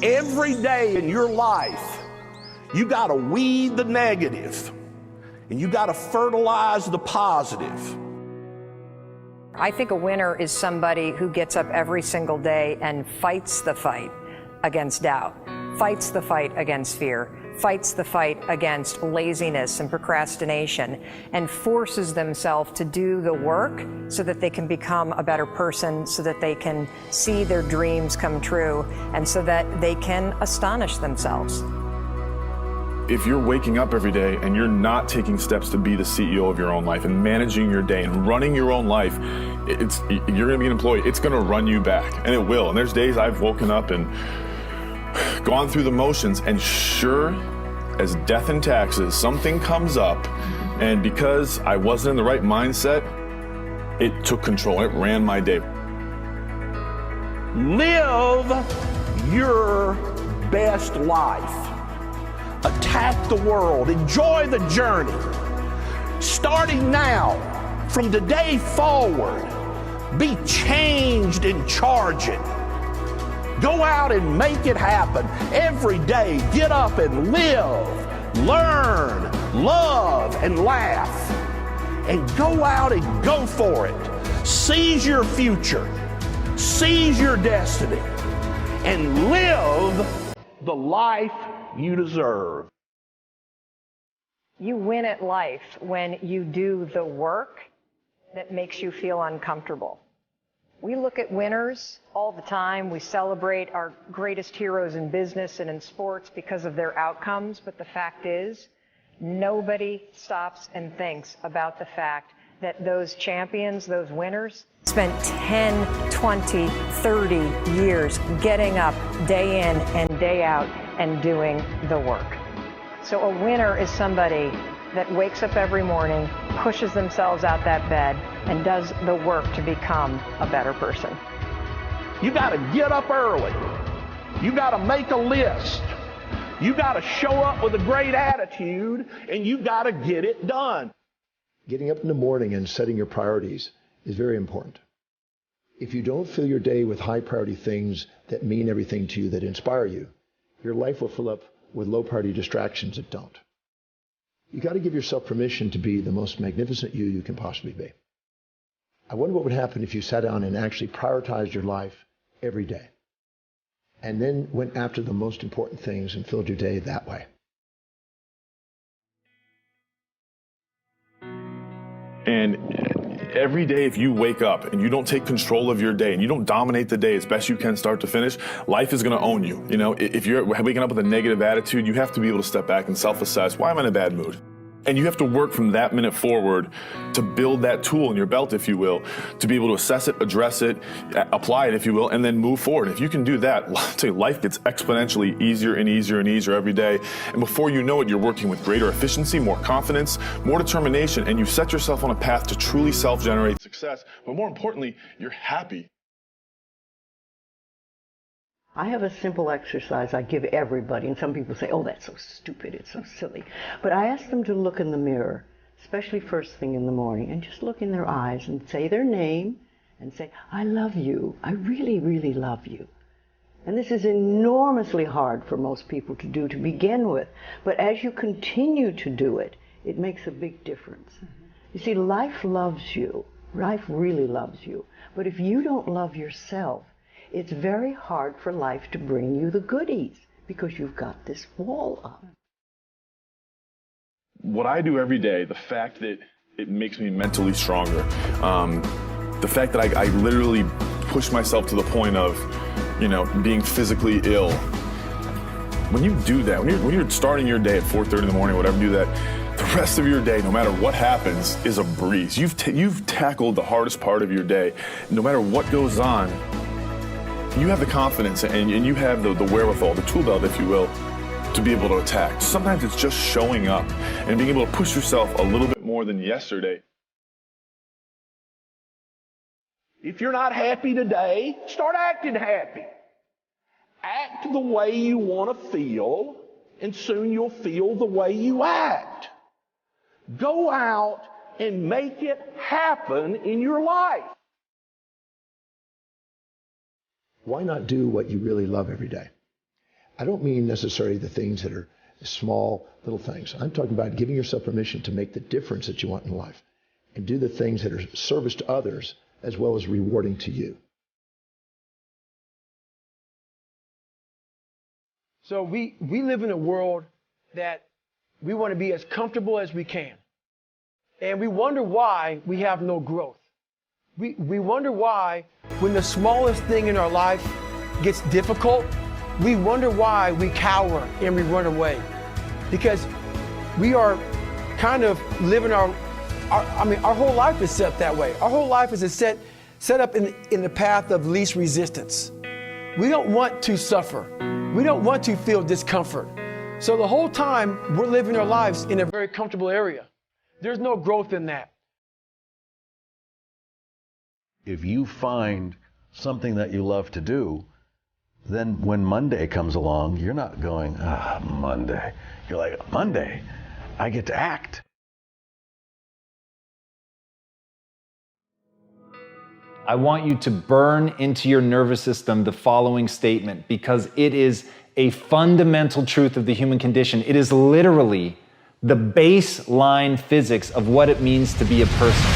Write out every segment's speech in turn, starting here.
Every day in your life, you got to weed the negative and you got to fertilize the positive. I think a winner is somebody who gets up every single day and fights the fight against doubt, fights the fight against fear, fights the fight against laziness and procrastination, and forces themselves to do the work so that they can become a better person, so that they can see their dreams come true, and so that they can astonish themselves. If you're waking up every day and you're not taking steps to be the CEO of your own life and managing your day and running your own life, you're going to be an employee. It's going to run you back, and it will. And there's days I've woken up and gone through the motions, and sure as death and taxes, something comes up, and because I wasn't in the right mindset, it took control. It ran my day. Live your best life. Attack the world. Enjoy the journey. Starting now, from today forward, be changed and charge it. Go out and make it happen. Every day, get up and live, learn, love, and laugh. And go out and go for it. Seize your future. Seize your destiny. And live the life you deserve. You win at life when you do the work that makes you feel uncomfortable. We look at winners all the time. We celebrate our greatest heroes in business and in sports because of their outcomes. But the fact is, nobody stops and thinks about the fact that those champions, those winners, spent 10, 20, 30 years getting up day in and day out and doing the work. So a winner is somebody that wakes up every morning, pushes themselves out that bed, and does the work to become a better person. You got to get up early. You got to make a list. You got to show up with a great attitude, and you got to get it done. Getting up in the morning and setting your priorities is very important. If you don't fill your day with high priority things that mean everything to you, that inspire you, your life will fill up with low priority distractions that don't. You got to give yourself permission to be the most magnificent you can possibly be. I wonder what would happen if you sat down and actually prioritized your life every day, and then went after the most important things and filled your day that way. And every day, if you wake up and you don't take control of your day and you don't dominate the day as best you can start to finish, life is going to own you. You know, if you're waking up with a negative attitude, you have to be able to step back and self-assess, why am I in a bad mood? And you have to work from that minute forward to build that tool in your belt, if you will, to be able to assess it, address it, apply it, if you will, and then move forward. If you can do that, I'll tell you, life gets exponentially easier and easier and easier every day. And before you know it, you're working with greater efficiency, more confidence, more determination, and you've set yourself on a path to truly self-generate success. But more importantly, you're happy. I have a simple exercise I give everybody, and some people say, oh, that's so stupid, it's so silly. But I ask them to look in the mirror, especially first thing in the morning, and just look in their eyes and say their name and say, I love you, I really, really love you. And this is enormously hard for most people to do to begin with, but as you continue to do it, it makes a big difference. You see, life loves you, life really loves you, but if you don't love yourself, it's very hard for life to bring you the goodies because you've got this wall up. What I do every day, the fact that it makes me mentally stronger, the fact that I literally push myself to the point of, you know, being physically ill. When you do that, when you're starting your day at 4:30 in the morning, whatever, do that, the rest of your day, no matter what happens, is a breeze. You've tackled the hardest part of your day. No matter what goes on, you have the confidence and you have the wherewithal, the tool belt, if you will, to be able to attack. Sometimes it's just showing up and being able to push yourself a little bit more than yesterday. If you're not happy today, start acting happy. Act the way you want to feel, and soon you'll feel the way you act. Go out and make it happen in your life. Why not do what you really love every day? I don't mean necessarily the things that are small, little things. I'm talking about giving yourself permission to make the difference that you want in life and do the things that are service to others as well as rewarding to you. So we live in a world that we want to be as comfortable as we can. And we wonder why we have no growth. We wonder why when the smallest thing in our life gets difficult, we wonder why we cower and we run away. Because we are kind of living our whole life is set that way. Our whole life is set up in the path of least resistance. We don't want to suffer. We don't want to feel discomfort. So the whole time we're living our lives in a very comfortable area. There's no growth in that. If you find something that you love to do, then when Monday comes along, you're not going, Monday. You're like, Monday, I get to act. I want you to burn into your nervous system the following statement because it is a fundamental truth of the human condition. It is literally the baseline physics of what it means to be a person.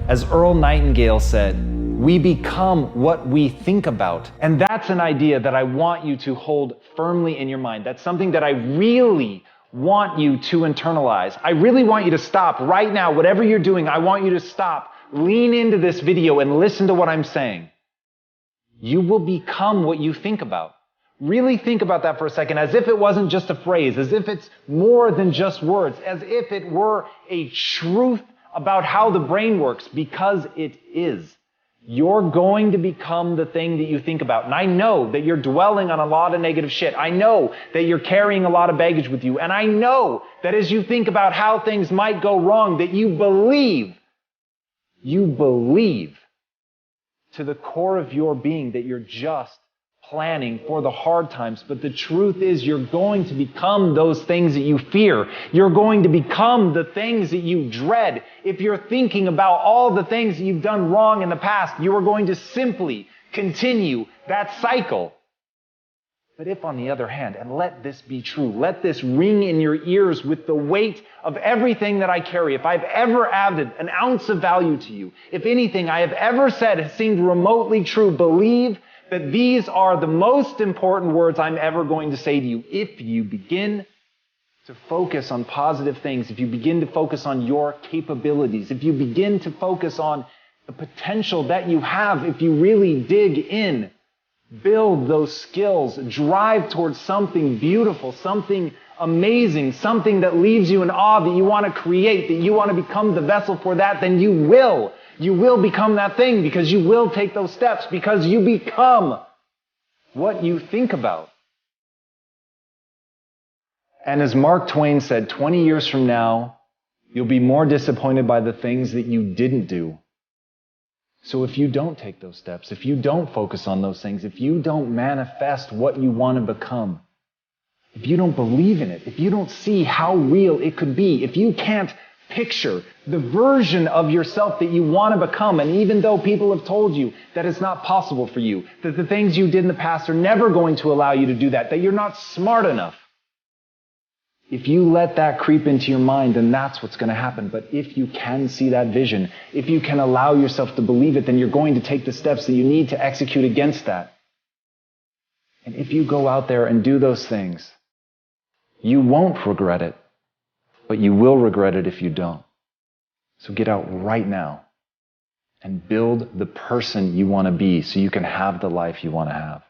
As Earl Nightingale said, we become what we think about. And that's an idea that I want you to hold firmly in your mind. That's something that I really want you to internalize. I really want you to stop right now. Whatever you're doing, I want you to stop. Lean into this video and listen to what I'm saying. You will become what you think about. Really think about that for a second, as if it wasn't just a phrase, as if it's more than just words, as if it were a truth about how the brain works, because it is. You're going to become the thing that you think about. And I know that you're dwelling on a lot of negative shit. I know that you're carrying a lot of baggage with you. And I know that as you think about how things might go wrong, that you believe to the core of your being that you're just planning for the hard times. But the truth is you're going to become those things that you fear. You're going to become the things that you dread. If you're thinking about all the things that you've done wrong in the past, you are going to simply continue that cycle. But if, on the other hand, and let this be true, let this ring in your ears with the weight of everything that I carry, if I've ever added an ounce of value to you, if anything I have ever said has seemed remotely true, believe that these are the most important words I'm ever going to say to you. If you begin to focus on positive things, if you begin to focus on your capabilities, if you begin to focus on the potential that you have, if you really dig in, build those skills, drive towards something beautiful, something amazing, something that leaves you in awe, that you want to create, that you want to become the vessel for that, then you will. You will become that thing because you will take those steps, because you become what you think about. And as Mark Twain said, 20 years from now, you'll be more disappointed by the things that you didn't do. So if you don't take those steps, if you don't focus on those things, if you don't manifest what you want to become, if you don't believe in it, if you don't see how real it could be, if you can't picture the version of yourself that you want to become, and even though people have told you that it's not possible for you, that the things you did in the past are never going to allow you to do that, that you're not smart enough, if you let that creep into your mind, then that's what's going to happen. But if you can see that vision, if you can allow yourself to believe it, then you're going to take the steps that you need to execute against that. And if you go out there and do those things, you won't regret it. But you will regret it if you don't. So get out right now and build the person you want to be so you can have the life you want to have.